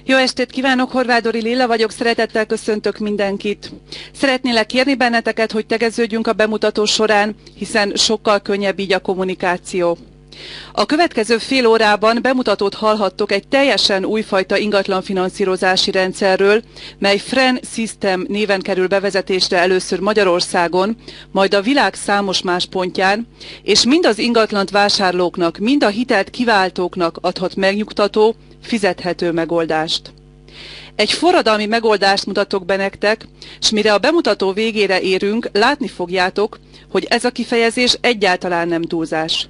Jó estét kívánok, Horvádori Lilla vagyok, szeretettel köszöntök mindenkit. Szeretnélek kérni benneteket, hogy tegeződjünk a bemutató során, hiszen sokkal könnyebb így a kommunikáció. A következő fél órában bemutatót hallhattok egy teljesen újfajta ingatlanfinanszírozási rendszerről, mely Fren System néven kerül bevezetésre először Magyarországon, majd a világ számos más pontján, és mind az ingatlant vásárlóknak, mind a hitelt kiváltóknak adhat megnyugtató, fizethető megoldást. Egy forradalmi megoldást mutatok be nektek, s mire a bemutató végére érünk, látni fogjátok, hogy ez a kifejezés egyáltalán nem túlzás.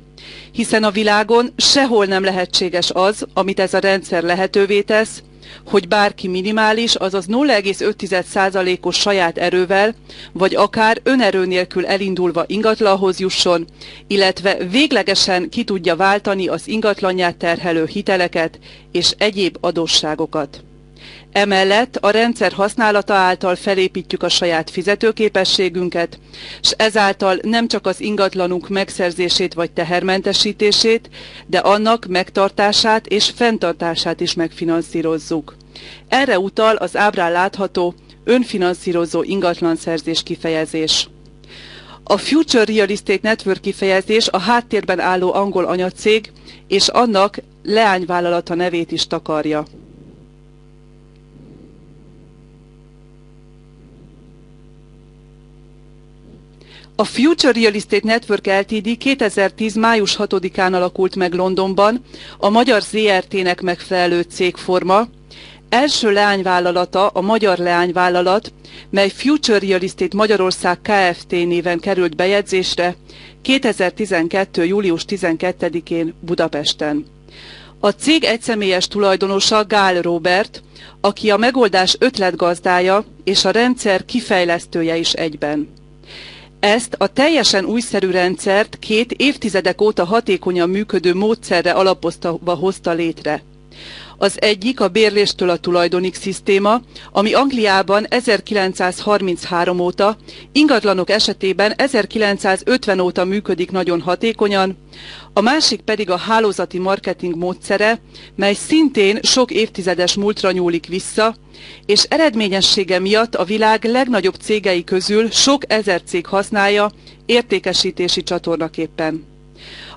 Hiszen a világon sehol nem lehetséges az, amit ez a rendszer lehetővé tesz, hogy bárki minimális, azaz 0,5%-os saját erővel, vagy akár önerő nélkül elindulva ingatlanhoz jusson, illetve véglegesen ki tudja váltani az ingatlanját terhelő hiteleket és egyéb adósságokat. Emellett a rendszer használata által felépítjük a saját fizetőképességünket, s ezáltal nem csak az ingatlanunk megszerzését vagy tehermentesítését, de annak megtartását és fenntartását is megfinanszírozzuk. Erre utal az ábrán látható önfinanszírozó ingatlanszerzés kifejezés. A Future Real Estate Network kifejezés a háttérben álló angol anyacég és annak leányvállalata nevét is takarja. A Future Real Estate Network Ltd. 2010. május 6-án alakult meg Londonban, a magyar ZRT-nek megfelelő cégforma. Első leányvállalata a magyar leányvállalat, mely Future Real Estate Magyarország Kft. Néven került bejegyzésre 2012. július 12-én Budapesten. A cég egyszemélyes tulajdonosa Gál Róbert, aki a megoldás ötletgazdája és a rendszer kifejlesztője is egyben. Ezt a teljesen újszerű rendszert 2 évtizedek óta hatékonyan működő módszerre alapozva hozta létre. Az egyik a bérléstől a tulajdonig szisztéma, ami Angliában 1933 óta, ingatlanok esetében 1950 óta működik nagyon hatékonyan, a másik pedig a hálózati marketing módszere, mely szintén sok évtizedes múltra nyúlik vissza, és eredményessége miatt a világ legnagyobb cégei közül sok ezer cég használja értékesítési csatornaképpen.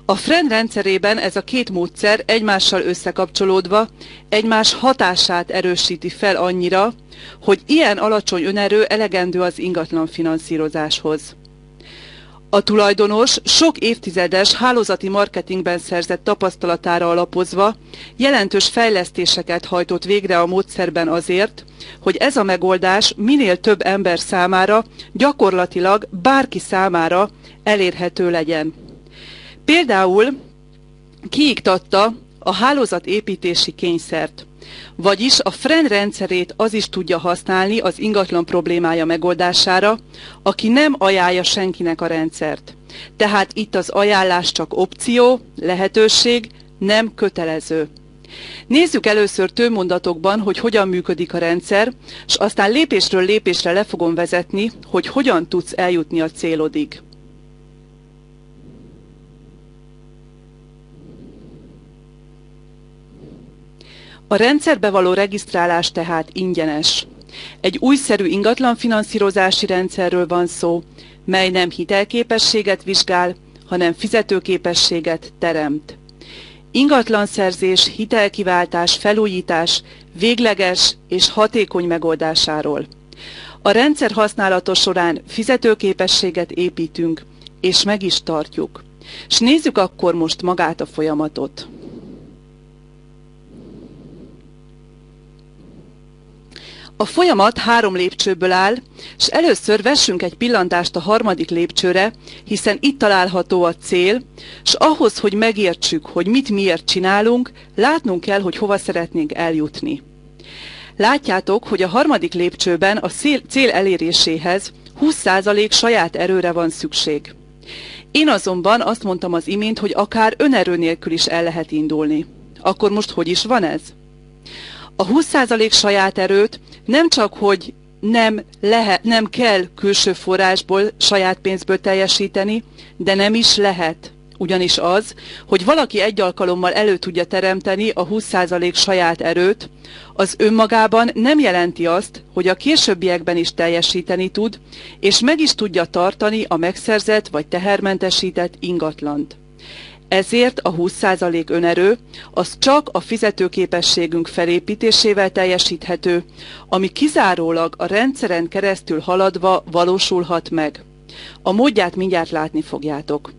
A Fren rendszerében ez a két módszer egymással összekapcsolódva egymás hatását erősíti fel annyira, hogy ilyen alacsony önerő elegendő az ingatlan finanszírozáshoz. A tulajdonos sok évtizedes hálózati marketingben szerzett tapasztalatára alapozva jelentős fejlesztéseket hajtott végre a módszerben azért, hogy ez a megoldás minél több ember számára, gyakorlatilag bárki számára elérhető legyen. Például kiiktatta a hálózatépítési kényszert, vagyis a Fren rendszerét az is tudja használni az ingatlan problémája megoldására, aki nem ajánlja senkinek a rendszert. Tehát itt az ajánlás csak opció, lehetőség, nem kötelező. Nézzük először tőmondatokban, hogy hogyan működik a rendszer, és aztán lépésről lépésre le fogom vezetni, hogy hogyan tudsz eljutni a célodig. A rendszerbe való regisztrálás tehát ingyenes. Egy újszerű ingatlanfinanszírozási rendszerről van szó, mely nem hitelképességet vizsgál, hanem fizetőképességet teremt. Ingatlanszerzés, hitelkiváltás, felújítás végleges és hatékony megoldásáról. A rendszer használata során fizetőképességet építünk, és meg is tartjuk. S nézzük akkor most magát a folyamatot. A folyamat 3 lépcsőből áll, és először vessünk egy pillantást a 3. lépcsőre, hiszen itt található a cél, és ahhoz, hogy megértsük, hogy mit miért csinálunk, látnunk kell, hogy hova szeretnénk eljutni. Látjátok, hogy a 3. lépcsőben a cél eléréséhez 20% saját erőre van szükség. Én azonban azt mondtam az imént, hogy akár önerő nélkül is el lehet indulni. Akkor most hogy is van ez? A 20% saját erőt nem csak, hogy nem kell külső forrásból, saját pénzből teljesíteni, de nem is lehet. ugyanis az, hogy valaki egy alkalommal elő tudja teremteni a 20% saját erőt, az önmagában nem jelenti azt, hogy a későbbiekben is teljesíteni tud, és meg is tudja tartani a megszerzett vagy tehermentesített ingatlant. Ezért a 20% önerő az csak a fizetőképességünk felépítésével teljesíthető, ami kizárólag a rendszeren keresztül haladva valósulhat meg. A módját mindjárt látni fogjátok.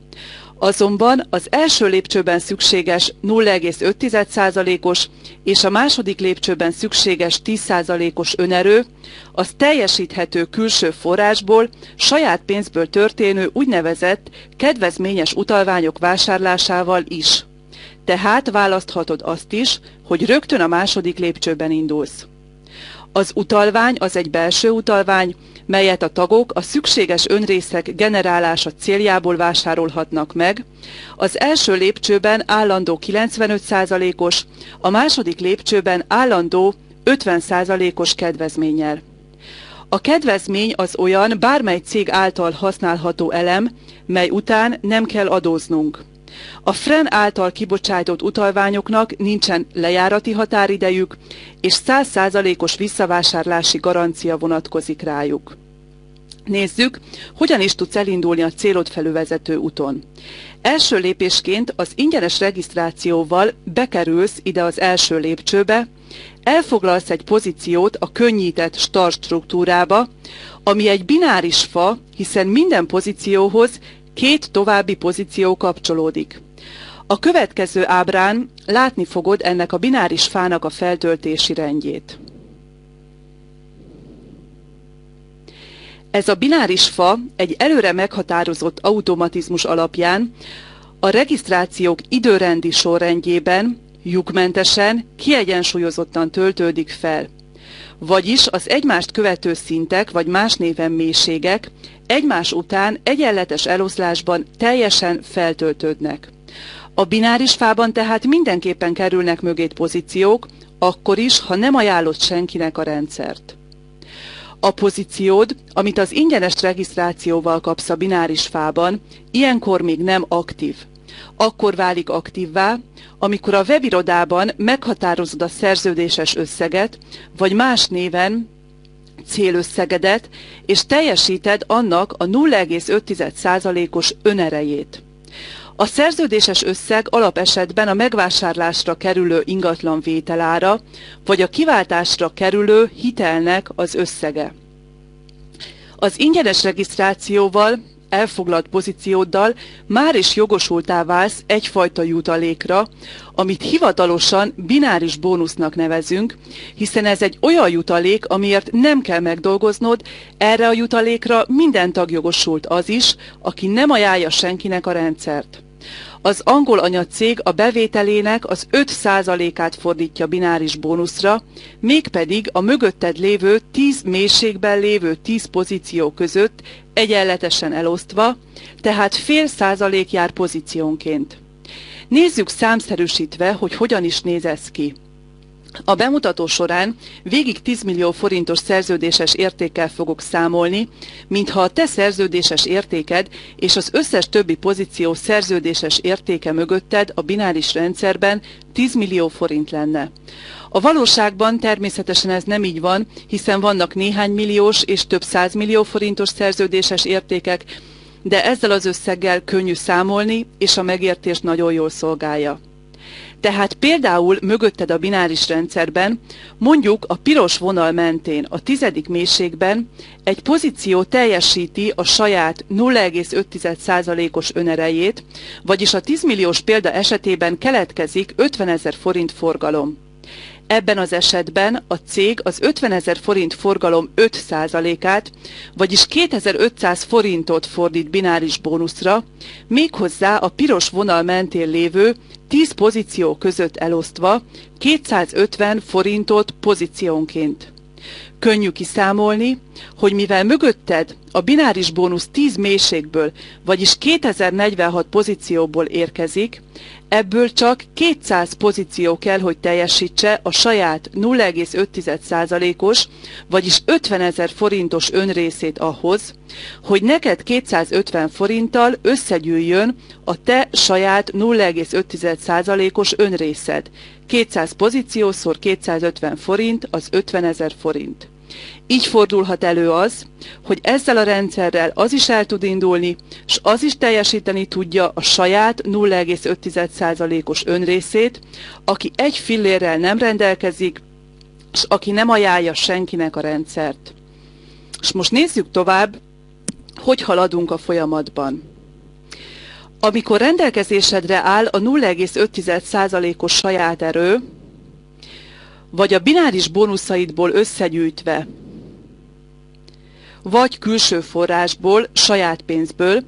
Azonban az első lépcsőben szükséges 0,5%-os és a második lépcsőben szükséges 10%-os önerő az teljesíthető külső forrásból, saját pénzből történő úgynevezett kedvezményes utalványok vásárlásával is. Tehát választhatod azt is, hogy rögtön a második lépcsőben indulsz. Az utalvány az egy belső utalvány, melyet a tagok a szükséges önrészek generálása céljából vásárolhatnak meg, az első lépcsőben állandó 95%-os, a második lépcsőben állandó 50%-os kedvezménnyel. A kedvezmény az olyan bármely cég által használható elem, mely után nem kell adóznunk. A FREN által kibocsájtott utalványoknak nincsen lejárati határidejük, és 100%-os visszavásárlási garancia vonatkozik rájuk. Nézzük, hogyan is tudsz elindulni a célod felé vezető úton. Első lépésként az ingyenes regisztrációval bekerülsz ide az első lépcsőbe, elfoglalsz egy pozíciót a könnyített start struktúrába, ami egy bináris fa, hiszen minden pozícióhoz 2 további pozíció kapcsolódik. A következő ábrán látni fogod ennek a bináris fának a feltöltési rendjét. Ez a bináris fa egy előre meghatározott automatizmus alapján a regisztrációk időrendi sorrendjében, lyukmentesen, kiegyensúlyozottan töltődik fel. Vagyis az egymást követő szintek, vagy más néven mélységek egymás után egyenletes eloszlásban teljesen feltöltődnek. A bináris fában tehát mindenképpen kerülnek mögé pozíciók, akkor is, ha nem ajánlott senkinek a rendszert. A pozíciód, amit az ingyenes regisztrációval kapsz a bináris fában, ilyenkor még nem aktív. Akkor válik aktívvá, amikor a webirodában meghatározod a szerződéses összeget, vagy más néven célösszegedet, és teljesíted annak a 0,5%-os önerejét. A szerződéses összeg alapesetben a megvásárlásra kerülő ingatlan vételára, vagy a kiváltásra kerülő hitelnek az összege. Az ingyenes regisztrációval, elfoglalt pozícióddal már is jogosultá válsz egyfajta jutalékra, amit hivatalosan bináris bónusznak nevezünk, hiszen ez egy olyan jutalék, amiért nem kell megdolgoznod, erre a jutalékra minden tag jogosult, az is, aki nem ajánlja senkinek a rendszert. Az angol anyacég a bevételének az 5%-át fordítja bináris bónuszra, mégpedig a mögötted lévő 10 mélységben lévő 10 pozíció között egyenletesen elosztva, tehát fél százalék jár pozíciónként. Nézzük számszerűsítve, hogy hogyan is néz ez ki. A bemutató során végig 10 millió forintos szerződéses értékkel fogok számolni, mintha a te szerződéses értéked és az összes többi pozíció szerződéses értéke mögötted a bináris rendszerben 10 millió forint lenne. A valóságban természetesen ez nem így van, hiszen vannak néhány milliós és több 100 millió forintos szerződéses értékek, de ezzel az összeggel könnyű számolni, és a megértés nagyon jól szolgálja. Tehát például mögötted a bináris rendszerben, mondjuk a piros vonal mentén a 10. mélységben egy pozíció teljesíti a saját 0,5%-os önerejét, vagyis a 10 milliós példa esetében keletkezik 50 000 forint forgalom. Ebben az esetben a cég az 50 000 forint forgalom 5%-át, vagyis 2500 forintot fordít bináris bónuszra, méghozzá a piros vonal mentén lévő 10 pozíció között elosztva 250 forintot pozíciónként. Könnyű kiszámolni, hogy mivel mögötted a bináris bónusz 10 mélységből, vagyis 2046 pozícióból érkezik, Ebből csak 200 pozíció kell, hogy teljesítse a saját 0,5%-os, vagyis 50 000 forintos önrészét ahhoz, hogy neked 250 forinttal összegyűjjön a te saját 0,5%-os önrészed. 200 pozíció szor 250 forint, az 50 000 forint. Így fordulhat elő az, hogy ezzel a rendszerrel az is el tud indulni, s az is teljesíteni tudja a saját 0,5%-os önrészét, aki egy fillérrel nem rendelkezik, s aki nem ajánlja senkinek a rendszert. És most nézzük tovább, hogy haladunk a folyamatban. Amikor rendelkezésedre áll a 0,5%-os saját erő, vagy a bináris bónuszaidból összegyűjtve, vagy külső forrásból, saját pénzből,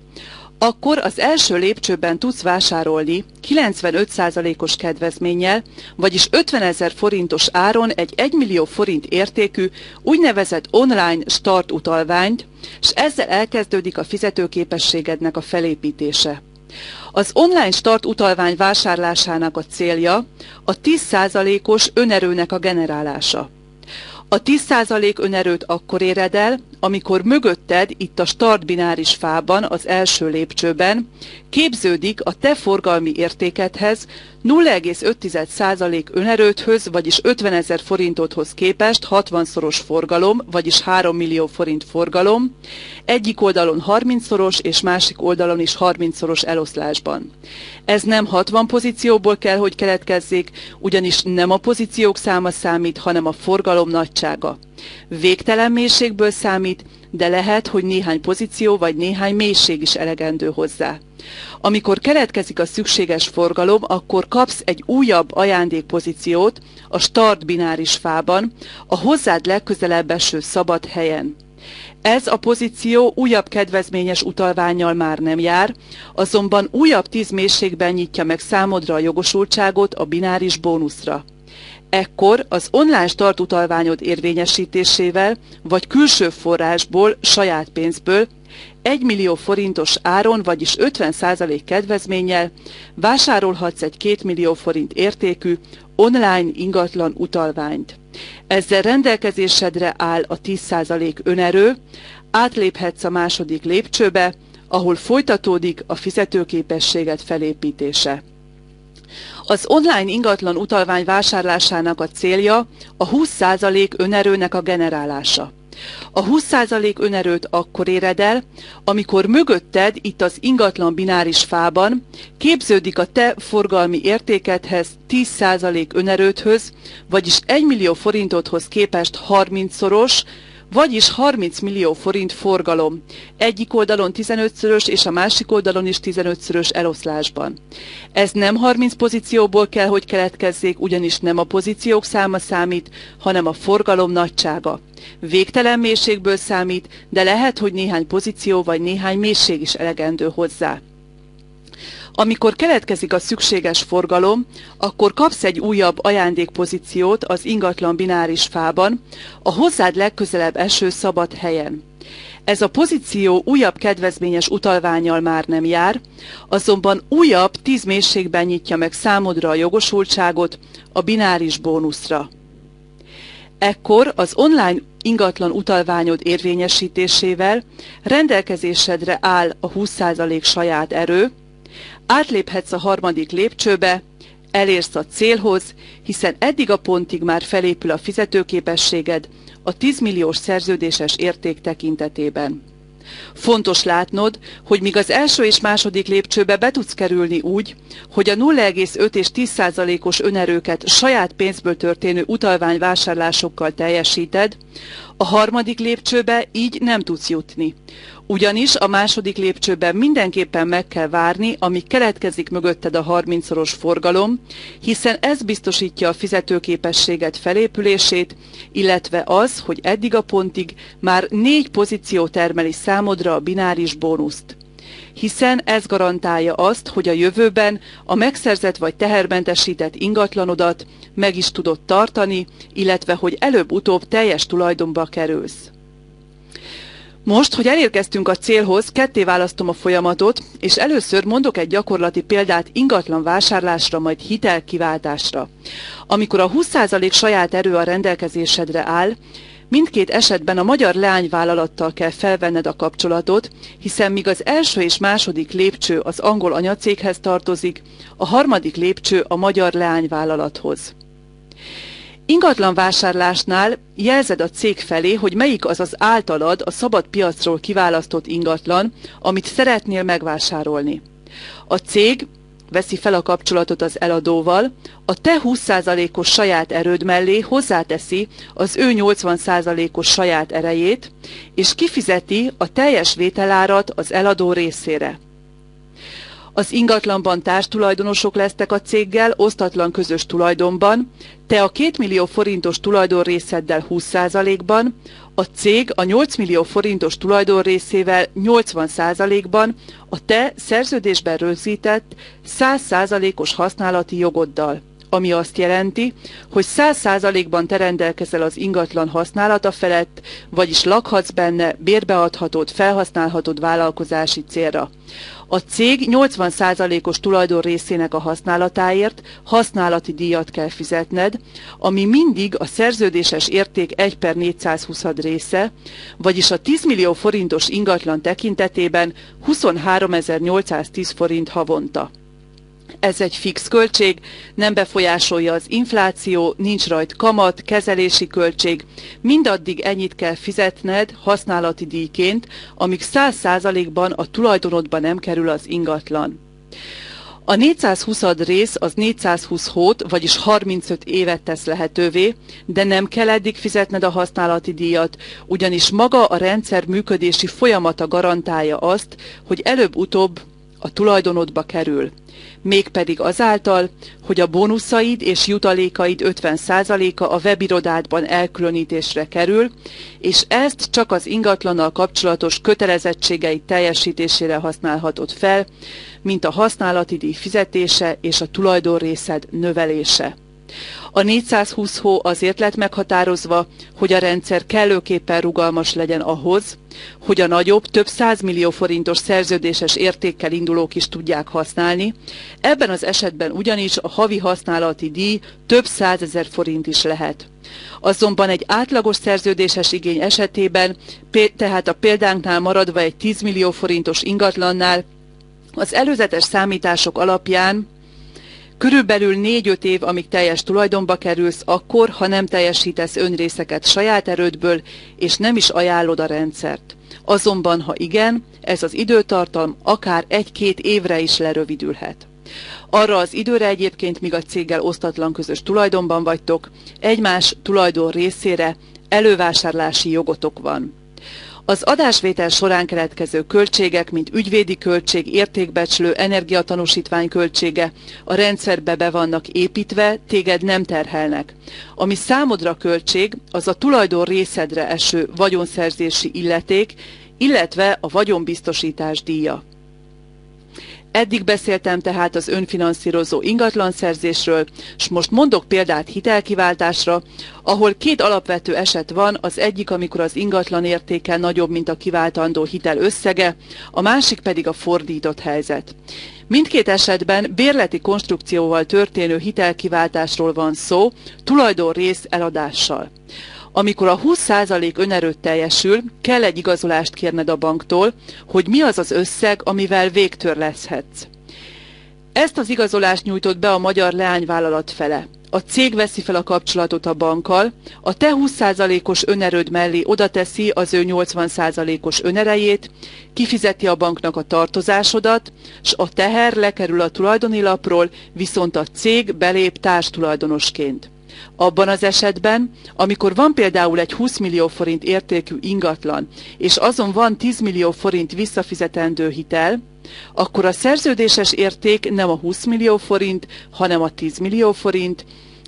akkor az első lépcsőben tudsz vásárolni 95%-os kedvezménnyel, vagyis 50 000 forintos áron egy 1 millió forint értékű úgynevezett online start utalványt, és ezzel elkezdődik a fizetőképességednek a felépítése. Az online start utalvány vásárlásának a célja a 10%-os önerőnek a generálása. A 10% önerőt akkor éred el, amikor mögötted itt a start bináris fában, az első lépcsőben képződik a te forgalmi értékedhez 0,5% önerőthöz, vagyis 50 000 forintodhoz képest 60-szoros forgalom, vagyis 3 millió forint forgalom, egyik oldalon 30-szoros és másik oldalon is 30-szoros eloszlásban. Ez nem 60 pozícióból kell, hogy keletkezzék, ugyanis nem a pozíciók száma számít, hanem a forgalom nagysága. Végtelen mélységből számít, de lehet, hogy néhány pozíció vagy néhány mélység is elegendő hozzá. Amikor keletkezik a szükséges forgalom, akkor kapsz egy újabb ajándékpozíciót a start bináris fában, a hozzád legközelebb eső szabad helyen. Ez a pozíció újabb kedvezményes utalvánnyal már nem jár, azonban újabb 10 mélységben nyitja meg számodra a jogosultságot a bináris bónuszra. Ekkor az online start utalványod érvényesítésével, vagy külső forrásból, saját pénzből 1 millió forintos áron, vagyis 50% kedvezménnyel vásárolhatsz egy 2 millió forint értékű online ingatlan utalványt. Ezzel rendelkezésedre áll a 10% önerő, átléphetsz a második lépcsőbe, ahol folytatódik a fizetőképességed felépítése. Az online ingatlan utalvány vásárlásának a célja a 20% önerőnek a generálása. A 20% önerőt akkor éred el, amikor mögötted itt az ingatlan bináris fában képződik a te forgalmi értékedhez 10% önerőthöz, vagyis 1 millió forintodhoz képest 30-szoros, vagyis 30 millió forint forgalom, egyik oldalon 15-szörös és a másik oldalon is 15-szörös eloszlásban. Ez nem 30 pozícióból kell, hogy keletkezzék, ugyanis nem a pozíciók száma számít, hanem a forgalom nagysága. Végtelen mélységből számít, de lehet, hogy néhány pozíció vagy néhány mélység is elegendő hozzá. Amikor keletkezik a szükséges forgalom, akkor kapsz egy újabb ajándékpozíciót az ingatlan bináris fában, a hozzád legközelebb eső szabad helyen. Ez a pozíció újabb kedvezményes utalvánnyal már nem jár, azonban újabb 10 mélységben nyitja meg számodra a jogosultságot a bináris bónuszra. Ekkor az online ingatlan utalványod érvényesítésével rendelkezésedre áll a 20% saját erő, átléphetsz a harmadik lépcsőbe, elérsz a célhoz, hiszen eddig a pontig már felépül a fizetőképességed a 10 milliós szerződéses érték tekintetében. Fontos látnod, hogy míg az első és második lépcsőbe be tudsz kerülni úgy, hogy a 0,5 és 10%-os önerőket saját pénzből történő utalványvásárlásokkal teljesíted, a harmadik lépcsőbe így nem tudsz jutni. Ugyanis a második lépcsőben mindenképpen meg kell várni, amíg keletkezik mögötted a 30-szoros forgalom, hiszen ez biztosítja a fizetőképességed felépülését, illetve az, hogy eddig a pontig már 4 pozíció termeli számodra a bináris bónuszt. Hiszen ez garantálja azt, hogy a jövőben a megszerzett vagy tehermentesített ingatlanodat meg is tudod tartani, illetve hogy előbb-utóbb teljes tulajdonba kerülsz. Most, hogy elérkeztünk a célhoz, ketté választom a folyamatot, és először mondok egy gyakorlati példát ingatlan vásárlásra, majd hitelkiváltásra. Amikor a 20% saját erő a rendelkezésedre áll, mindkét esetben a magyar leányvállalattal kell felvenned a kapcsolatot, hiszen míg az első és második lépcső az angol anyacéghez tartozik, a harmadik lépcső a magyar leányvállalathoz. Ingatlan vásárlásnál jelzed a cég felé, hogy melyik az az általad a szabad piacról kiválasztott ingatlan, amit szeretnél megvásárolni. A cég veszi fel a kapcsolatot az eladóval, a te 20%-os saját erőd mellé hozzáteszi az ő 80%-os saját erejét, és kifizeti a teljes vételárat az eladó részére. Az ingatlanban társtulajdonosok lesztek a céggel, osztatlan közös tulajdonban, te a 2 millió forintos tulajdonrészeddel 20%-ban, a cég a 8 millió forintos tulajdonrészével 80%-ban, a te szerződésben rögzített 100%-os használati jogoddal, ami azt jelenti, hogy 100%-ban te rendelkezel az ingatlan használata felett, vagyis lakhatsz benne, bérbeadhatod, felhasználhatod vállalkozási célra. A cég 80%-os tulajdonrészének a használatáért használati díjat kell fizetned, ami mindig a szerződéses érték 1/420 része, vagyis a 10 millió forintos ingatlan tekintetében 23.810 forint havonta. Ez egy fix költség, nem befolyásolja az infláció, nincs rajt kamat, kezelési költség, mindaddig ennyit kell fizetned használati díjként, amíg 100%-ban a tulajdonodba nem kerül az ingatlan. A 420 rész az 420 hót, vagyis 35 évet tesz lehetővé, de nem kell eddig fizetned a használati díjat, ugyanis maga a rendszer működési folyamata garantálja azt, hogy előbb-utóbb a tulajdonodba kerül. Mégpedig azáltal, hogy a bónuszaid és jutalékaid 50%-a a webirodádban elkülönítésre kerül, és ezt csak az ingatlannal kapcsolatos kötelezettségeid teljesítésére használhatod fel, mint a használati díj fizetése és a tulajdonrészed növelése. A 420 hó azért lett meghatározva, hogy a rendszer kellőképpen rugalmas legyen ahhoz, hogy a nagyobb, több 100 millió forintos szerződéses értékkel indulók is tudják használni. Ebben az esetben ugyanis a havi használati díj több 100 000 forint is lehet. Azonban egy átlagos szerződéses igény esetében, tehát a példánknál maradva egy 10 millió forintos ingatlannál, az előzetes számítások alapján körülbelül 4-5 év, amíg teljes tulajdonba kerülsz, akkor, ha nem teljesítesz önrészeket saját erődből, és nem is ajánlod a rendszert. Azonban, ha igen, ez az időtartam akár 1-2 évre is lerövidülhet. Arra az időre egyébként, míg a céggel osztatlan közös tulajdonban vagytok, egymás tulajdon részére elővásárlási jogotok van. Az adásvétel során keletkező költségek, mint ügyvédi költség, értékbecslő, energiatanúsítvány költsége a rendszerbe be vannak építve, téged nem terhelnek. Ami számodra költség, az a tulajdon részedre eső vagyonszerzési illeték, illetve a vagyonbiztosítás díja. Eddig beszéltem tehát az önfinanszírozó ingatlanszerzésről, és most mondok példát hitelkiváltásra, ahol 2 alapvető eset van, az egyik, amikor az ingatlan értéke nagyobb, mint a kiváltandó hitel összege, a másik pedig a fordított helyzet. Mindkét esetben bérleti konstrukcióval történő hitelkiváltásról van szó, tulajdonrész eladással. Amikor a 20% önerőt teljesül, kell egy igazolást kérned a banktól, hogy mi az az összeg, amivel végtörleszhetsz. Ezt az igazolást nyújtott be a magyar leányvállalat fele. A cég veszi fel a kapcsolatot a bankkal, a te 20%-os önerőd mellé oda teszi az ő 80%-os önerejét, kifizeti a banknak a tartozásodat, s a teher lekerül a tulajdoni lapról, viszont a cég belép társtulajdonosként. Abban az esetben, amikor van például egy 20 millió forint értékű ingatlan, és azon van 10 millió forint visszafizetendő hitel, akkor a szerződéses érték nem a 20 millió forint, hanem a 10 millió forint,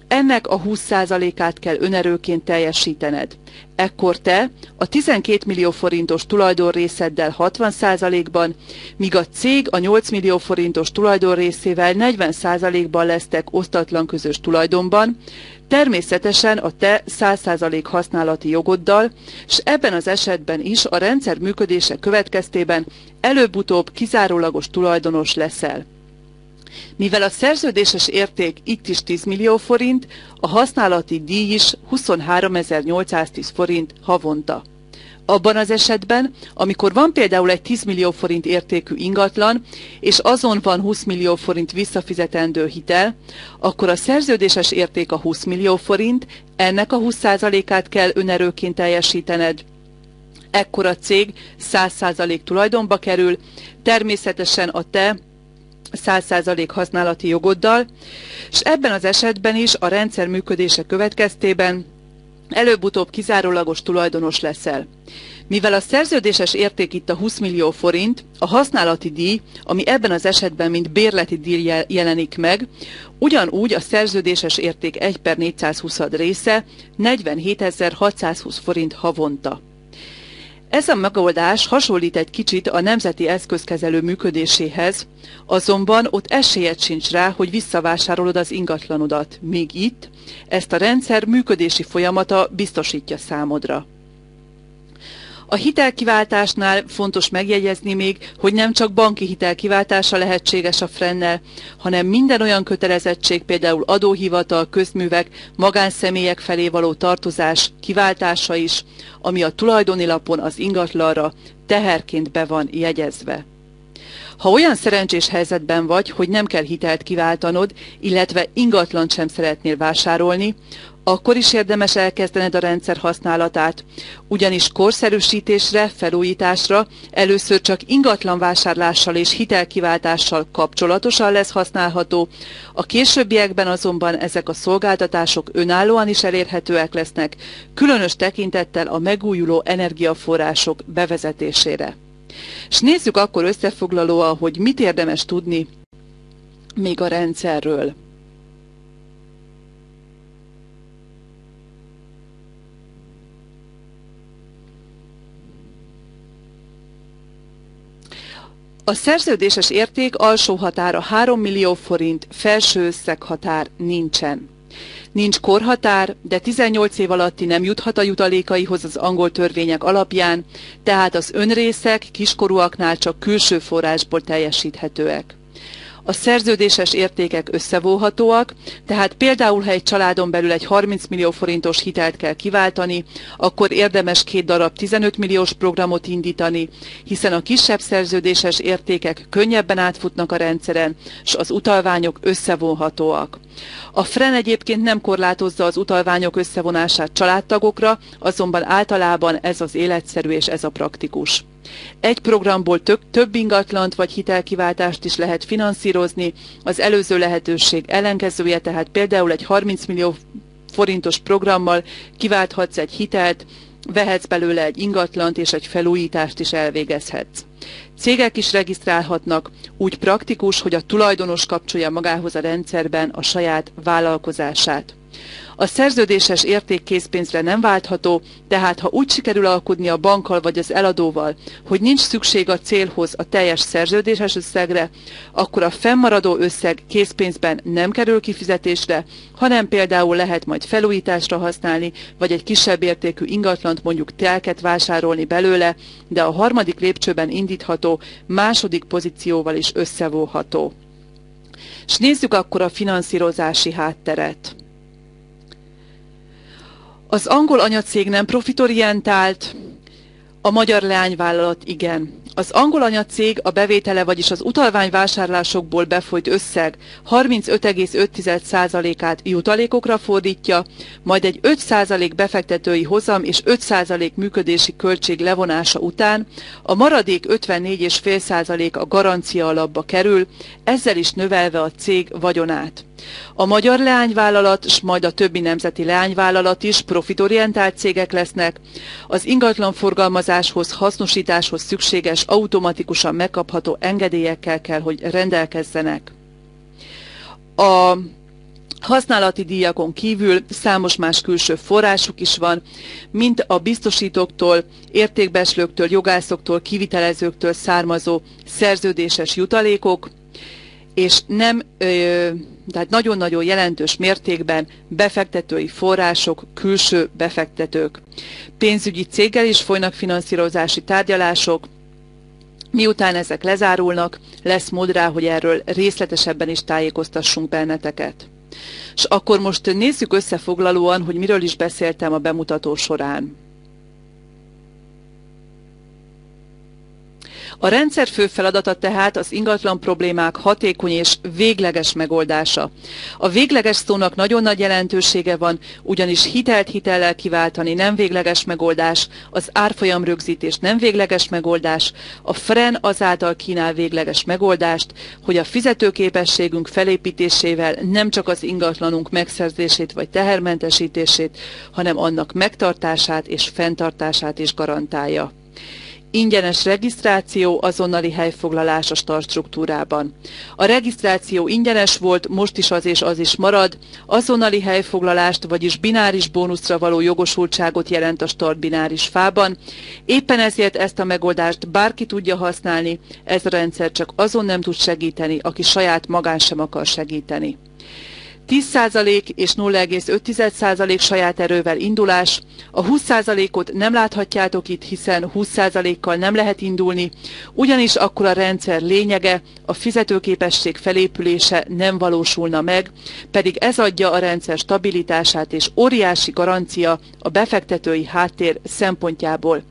ennek a 20%-át kell önerőként teljesítened. Ekkor te a 12 millió forintos tulajdonrészeddel 60%-ban, míg a cég a 8 millió forintos tulajdonrészével 40%-ban lesztek osztatlan közös tulajdonban, természetesen a te 100% használati jogoddal, és ebben az esetben is a rendszer működése következtében előbb-utóbb kizárólagos tulajdonos leszel. Mivel a szerződéses érték itt is 10 millió forint, a használati díj is 23.810 forint havonta. Abban az esetben, amikor van például egy 10 millió forint értékű ingatlan, és azon van 20 millió forint visszafizetendő hitel, akkor a szerződéses érték a 20 millió forint, ennek a 20%-át kell önerőként teljesítened. Ekkor a cég 100% tulajdonba kerül, természetesen a te 100% használati jogoddal, és ebben az esetben is a rendszer működése következtében előbb-utóbb kizárólagos tulajdonos leszel. Mivel a szerződéses érték itt a 20 millió forint, a használati díj, ami ebben az esetben mint bérleti díj jelenik meg, ugyanúgy a szerződéses érték 1/420 része 47.620 forint havonta. Ez a megoldás hasonlít egy kicsit a nemzeti eszközkezelő működéséhez, azonban ott esélyed sincs rá, hogy visszavásárolod az ingatlanodat, míg itt ezt a rendszer működési folyamata biztosítja számodra. A hitelkiváltásnál fontos megjegyezni még, hogy nem csak banki hitelkiváltása lehetséges a Frennel, hanem minden olyan kötelezettség, például adóhivatal, közművek, magánszemélyek felé való tartozás kiváltása is, ami a tulajdoni lapon az ingatlanra teherként be van jegyezve. Ha olyan szerencsés helyzetben vagy, hogy nem kell hitelt kiváltanod, illetve ingatlant sem szeretnél vásárolni, akkor is érdemes elkezdened a rendszer használatát, ugyanis korszerűsítésre, felújításra először csak ingatlanvásárlással és hitelkiváltással kapcsolatosan lesz használható, a későbbiekben azonban ezek a szolgáltatások önállóan is elérhetőek lesznek, különös tekintettel a megújuló energiaforrások bevezetésére. És nézzük akkor összefoglalóan, hogy mit érdemes tudni még a rendszerről. A szerződéses érték alsó határa 3 millió forint, felső összeghatár nincsen. Nincs korhatár, de 18 év alatti nem juthat a jutalékaihoz az angol törvények alapján, tehát az önrészek kiskorúaknál csak külső forrásból teljesíthetőek. A szerződéses értékek összevonhatóak, tehát például, ha egy családon belül egy 30 millió forintos hitelt kell kiváltani, akkor érdemes 2 darab 15 milliós programot indítani, hiszen a kisebb szerződéses értékek könnyebben átfutnak a rendszeren, s az utalványok összevonhatóak. A Fren egyébként nem korlátozza az utalványok összevonását családtagokra, azonban általában ez az életszerű és ez a praktikus. Egy programból több ingatlant vagy hitelkiváltást is lehet finanszírozni, az előző lehetőség ellenkezője, tehát például egy 30 millió forintos programmal kiválthatsz egy hitelt, vehetsz belőle egy ingatlant és egy felújítást is elvégezhetsz. Cégek is regisztrálhatnak, úgy praktikus, hogy a tulajdonos kapcsolja magához a rendszerben a saját vállalkozását. A szerződéses érték készpénzre nem váltható, tehát ha úgy sikerül alkudni a bankkal vagy az eladóval, hogy nincs szükség a célhoz a teljes szerződéses összegre, akkor a fennmaradó összeg készpénzben nem kerül kifizetésre, hanem például lehet majd felújításra használni, vagy egy kisebb értékű ingatlant, mondjuk telket vásárolni belőle, de a harmadik lépcsőben indítható második pozícióval is összevonható. És nézzük akkor a finanszírozási hátteret. Az angol anyacég nem profitorientált, a magyar leányvállalat igen. Az angol anyacég a bevétele, vagyis az utalványvásárlásokból befolyt összeg 35,5%-át jutalékokra fordítja, majd egy 5% befektetői hozam és 5% működési költség levonása után a maradék 54,5% a garancia alapba kerül, ezzel is növelve a cég vagyonát. A magyar leányvállalat, s majd a többi nemzeti leányvállalat is profitorientált cégek lesznek, az ingatlan forgalmazáshoz, hasznosításhoz szükséges automatikusan megkapható engedélyekkel kell, hogy rendelkezzenek. A használati díjakon kívül számos más külső forrásuk is van, mint a biztosítóktól, értékbecslőktől, jogászoktól, kivitelezőktől származó szerződéses jutalékok, és nem tehát nagyon-nagyon jelentős mértékben befektetői források, külső befektetők. Pénzügyi céggel is folynak finanszírozási tárgyalások. Miután ezek lezárulnak, lesz mód rá, hogy erről részletesebben is tájékoztassunk benneteket. És akkor most nézzük összefoglalóan, hogy miről is beszéltem a bemutató során. A rendszer fő feladata tehát az ingatlan problémák hatékony és végleges megoldása. A végleges szónak nagyon nagy jelentősége van, ugyanis hitelt hitellel kiváltani nem végleges megoldás, az árfolyam rögzítés nem végleges megoldás, a FREN azáltal kínál végleges megoldást, hogy a fizetőképességünk felépítésével nem csak az ingatlanunk megszerzését vagy tehermentesítését, hanem annak megtartását és fenntartását is garantálja. Ingyenes regisztráció, azonnali helyfoglalás a start struktúrában. A regisztráció ingyenes volt, most is az és az is marad, azonnali helyfoglalást, vagyis bináris bónuszra való jogosultságot jelent a start bináris fában. Éppen ezért ezt a megoldást bárki tudja használni, ez a rendszer csak azon nem tud segíteni, aki saját magán sem akar segíteni. 10% és 0,5% saját erővel indulás. A 20%-ot nem láthatjátok itt, hiszen 20%-kal nem lehet indulni, ugyanis akkor a rendszer lényege, a fizetőképesség felépülése nem valósulna meg, pedig ez adja a rendszer stabilitását és óriási garancia a befektetői háttér szempontjából.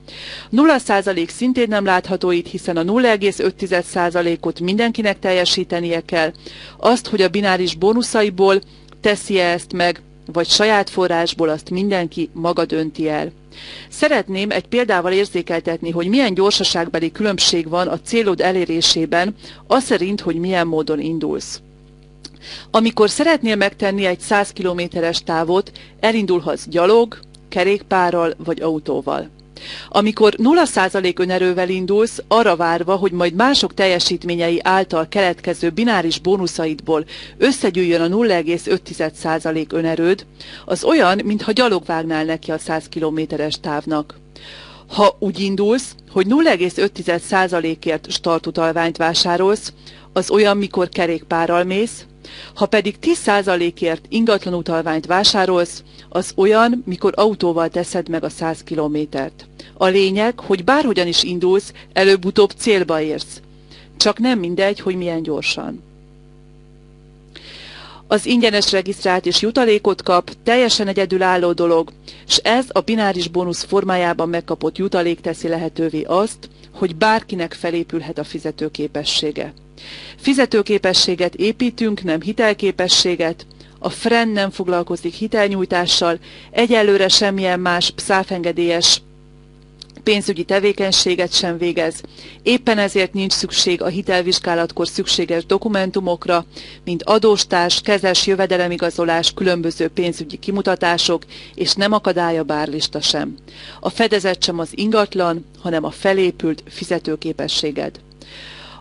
0% szintén nem látható itt, hiszen a 0,5%-ot mindenkinek teljesítenie kell. Azt, hogy a bináris bónuszaiból teszi-e ezt meg, vagy saját forrásból, azt mindenki maga dönti el. Szeretném egy példával érzékeltetni, hogy milyen gyorsaságbeli különbség van a célod elérésében, az szerint, hogy milyen módon indulsz. Amikor szeretnél megtenni egy 100 kilométeres távot, elindulhatsz gyalog, kerékpárral vagy autóval. Amikor 0% önerővel indulsz, arra várva, hogy majd mások teljesítményei által keletkező bináris bónuszaidból összegyűjjön a 0,5% önerőd, az olyan, mintha gyalog vágnál neki a 100 kilométeres távnak. Ha úgy indulsz, hogy 0,5%-ért startutalványt vásárolsz, az olyan, mikor kerékpárral mész, ha pedig 10%-ért ingatlan utalványt vásárolsz, az olyan, mikor autóval teszed meg a 100 kilométert. A lényeg, hogy bárhogyan is indulsz, előbb-utóbb célba érsz. Csak nem mindegy, hogy milyen gyorsan. Az ingyenes regisztrált és jutalékot kap, teljesen egyedülálló dolog, és ez a bináris bónusz formájában megkapott jutalék teszi lehetővé azt, hogy bárkinek felépülhet a fizetőképessége. Fizetőképességet építünk, nem hitelképességet. A FREN nem foglalkozik hitelnyújtással, egyelőre semmilyen más PSAF-engedélyes pénzügyi tevékenységet sem végez. Éppen ezért nincs szükség a hitelvizsgálatkor szükséges dokumentumokra, mint adóstárs, kezes jövedelemigazolás, különböző pénzügyi kimutatások, és nem akadály a bárlista sem. A fedezet sem az ingatlan, hanem a felépült fizetőképességed.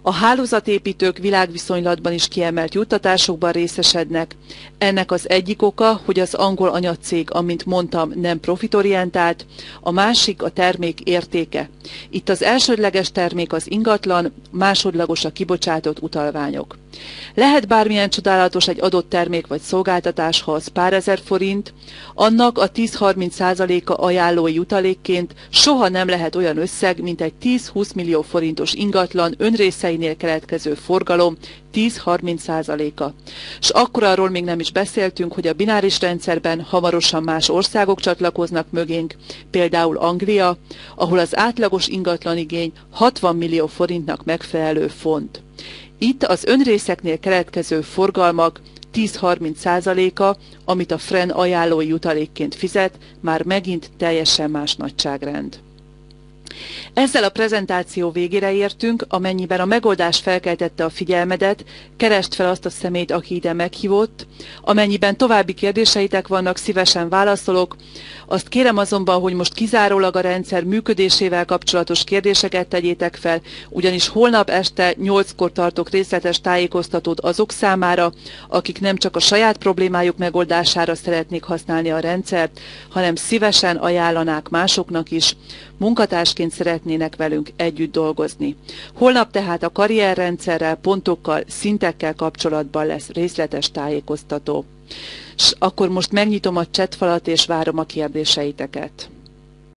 A hálózatépítők világviszonylatban is kiemelt juttatásokban részesednek. Ennek az egyik oka, hogy az angol anyacég, amint mondtam, nem profitorientált, a másik a termék értéke. Itt az elsődleges termék az ingatlan, másodlagos a kibocsátott utalványok. Lehet bármilyen csodálatos egy adott termék vagy szolgáltatás, ha az pár ezer forint, annak a 10-30%-a ajánlói jutalékként soha nem lehet olyan összeg, mint egy 10-20 millió forintos ingatlan önrészeinél keletkező forgalom 10-30%-a. És akkor arról még nem is beszéltünk, hogy a bináris rendszerben hamarosan más országok csatlakoznak mögénk, például Anglia, ahol az átlagos ingatlanigény 60 millió forintnak megfelelő font. Itt az önrészeknél keletkező forgalmak 10-30%-a, amit a FREN ajánlói jutalékként fizet, már megint teljesen más nagyságrend. Ezzel a prezentáció végére értünk, amennyiben a megoldás felkeltette a figyelmedet, keresd fel azt a személyt, aki ide meghívott. Amennyiben további kérdéseitek vannak, szívesen válaszolok. Azt kérem azonban, hogy most kizárólag a rendszer működésével kapcsolatos kérdéseket tegyétek fel, ugyanis holnap este 8-kor tartok részletes tájékoztatót azok számára, akik nem csak a saját problémájuk megoldására szeretnék használni a rendszert, hanem szívesen ajánlanák másoknak is. munkatársként szeretnének velünk együtt dolgozni. Holnap tehát a karrierrendszerrel, pontokkal, szintekkel kapcsolatban lesz részletes tájékoztató. És akkor most megnyitom a chatfalat és várom a kérdéseiteket.